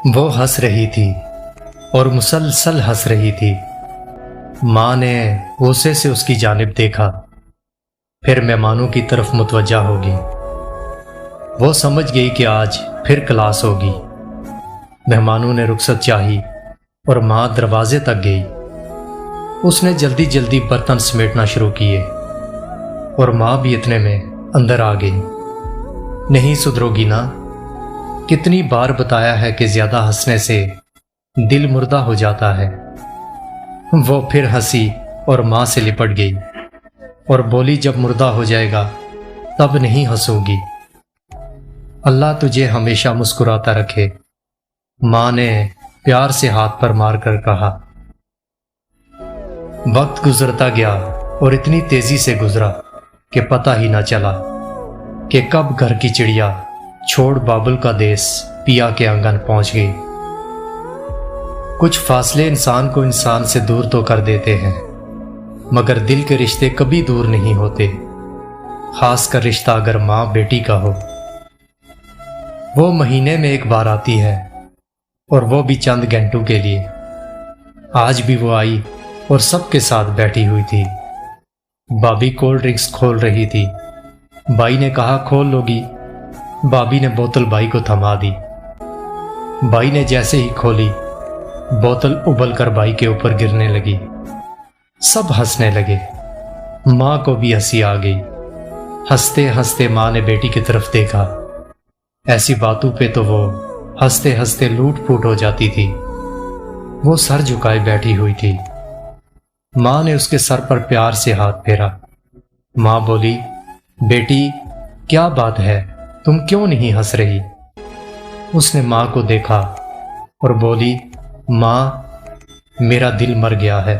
وہ ہنس رہی تھی اور مسلسل ہنس رہی تھی۔ ماں نے غصے سے اس کی جانب دیکھا، پھر مہمانوں کی طرف متوجہ ہوگی۔ وہ سمجھ گئی کہ آج پھر کلاس ہوگی۔ مہمانوں نے رخصت چاہی اور ماں دروازے تک گئی۔ اس نے جلدی جلدی برتن سمیٹنا شروع کیے اور ماں بھی اتنے میں اندر آ گئی۔ نہیں سدھرو گی نا؟ کتنی بار بتایا ہے کہ زیادہ ہنسنے سے دل مردہ ہو جاتا ہے۔ وہ پھر ہنسی اور ماں سے لپٹ گئی اور بولی، جب مردہ ہو جائے گا تب نہیں ہنسو گی۔ اللہ تجھے ہمیشہ مسکراتا رکھے، ماں نے پیار سے ہاتھ پر مار کر کہا۔ وقت گزرتا گیا اور اتنی تیزی سے گزرا کہ پتہ ہی نہ چلا کہ کب گھر کی چڑیا چھوڑ بابل کا دیس پیا کے آنگن پہنچ گئی۔ کچھ فاصلے انسان کو انسان سے دور تو کر دیتے ہیں، مگر دل کے رشتے کبھی دور نہیں ہوتے، خاص کر رشتہ اگر ماں بیٹی کا ہو۔ وہ مہینے میں ایک بار آتی ہے، اور وہ بھی چند گھنٹوں کے لیے۔ آج بھی وہ آئی اور سب کے ساتھ بیٹھی ہوئی تھی۔ بابی کولڈ ڈرنکس کھول رہی تھی۔ بائی نے کہا، کھول لو گی؟ بابی نے بوتل بائی کو تھما دی۔ بائی نے جیسے ہی کھولی، بوتل ابل کر بائی کے اوپر گرنے لگی۔ سب ہنسنے لگے۔ ماں کو بھی ہنسی آ گئی۔ ہنستے ہنستے ماں نے بیٹی کی طرف دیکھا۔ ایسی باتوں پہ تو وہ ہنستے ہنستے لوٹ پھوٹ ہو جاتی تھی۔ وہ سر جھکائے بیٹھی ہوئی تھی۔ ماں نے اس کے سر پر پیار سے ہاتھ پھیرا۔ ماں بولی، بیٹی کیا بات ہے، تم کیوں نہیں ہنس رہی؟ اس نے ماں کو دیکھا اور بولی، ماں میرا دل مر گیا ہے۔